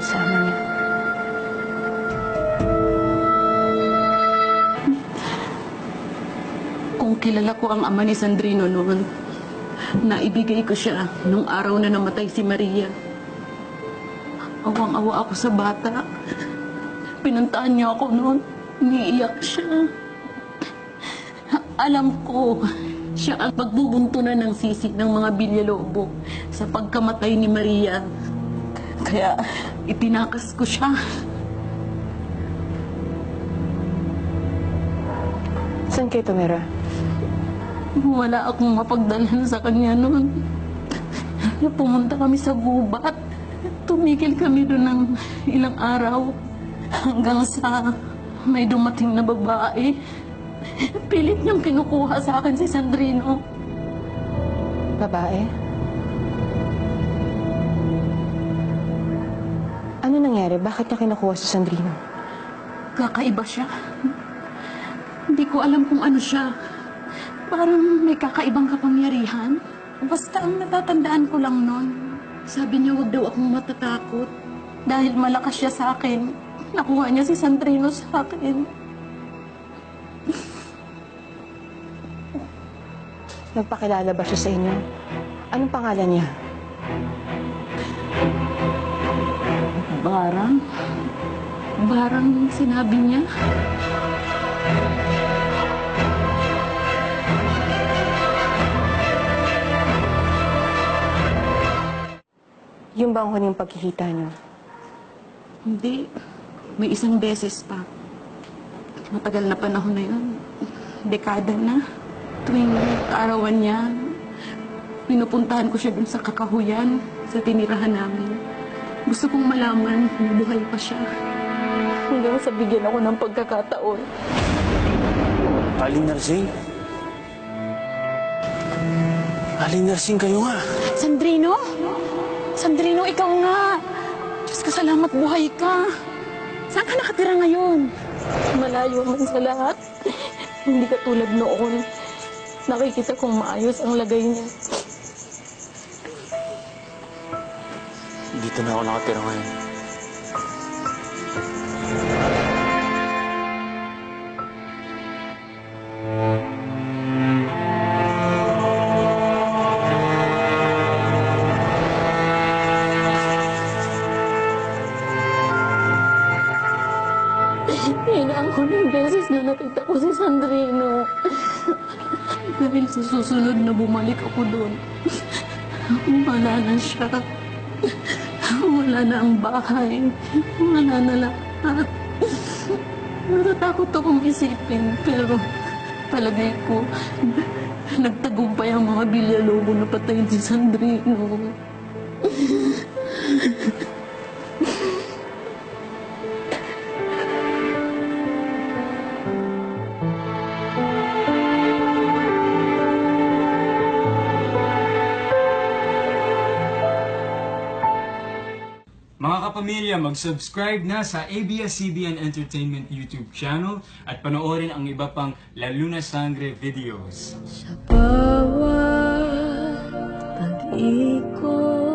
kasama niya. Kung kilala ko ang ama ni Sandrino noon, naibigay ko siya nung araw na namatay si Maria. Awang-awa ako sa bata. Pinuntahan niya ako noon. Umiiyak siya. Alam ko, siya ang magbubuntunan ng sisi ng mga Villalobo sa pagkamatay ni Maria. Kaya itinakas ko siya. Saan kayo tumira? Wala akong mapagdalhan sa kanya noon. Pumunta kami sa gubat. Tumigil kami doon ng ilang araw hanggang sa may dumating na babae. Pilit niyang kinukuha sa akin si Sandrino. Babae? Ano nangyari? Bakit niya kinukuha si Sandrino? Kakaiba siya. Hindi ko alam kung ano siya. Parang may kakaibang kapangyarihan. Basta ang natatandaan ko lang noon, sabi niya huwag daw akong matatakot. Dahil malakas siya sa akin, nakuha niya si Sandrino sa akin. Nagpakilala ba siya sa inyo? Anong pangalan niya? Barang? Barang sinabi niya? Yung ba ang huling pagkikita niyo? Hindi. May isang beses pa. Matagal na panahon na yun. Dekada na. Tuwing kaarawan niya, pinupuntahan ko siya dun sa kakahuyan, sa tinirahan namin. Gusto kong malaman kung buhay pa siya. Hanggang sa bigyan ako ng pagkakataon. Aling Narsing? Aling Narsing, kayo nga. Sandrino? Sandrino, ikaw nga. Diyos ko, salamat buhay ka. Saan ka nakatira ngayon? Malayo man sa lahat. Hindi ka tulad noon. Nakikita kong maayos ang lagay niya. Dito na ako nakatira ngayon. Yan ang huling beses na nakita ko si Sandrino. Dahil sa susunod na bumalik ako doon, wala na siya. Wala na ang bahay. Wala na lahat. Natatakot akong isipin, pero palagay ko, nagtagumpay ang mga Villalobo na patayin si Sandrino. Mga kapamilya, mag-subscribe na sa ABS-CBN Entertainment YouTube channel at panoorin ang iba pang La Luna Sangre videos. Sa bawat pag-ikot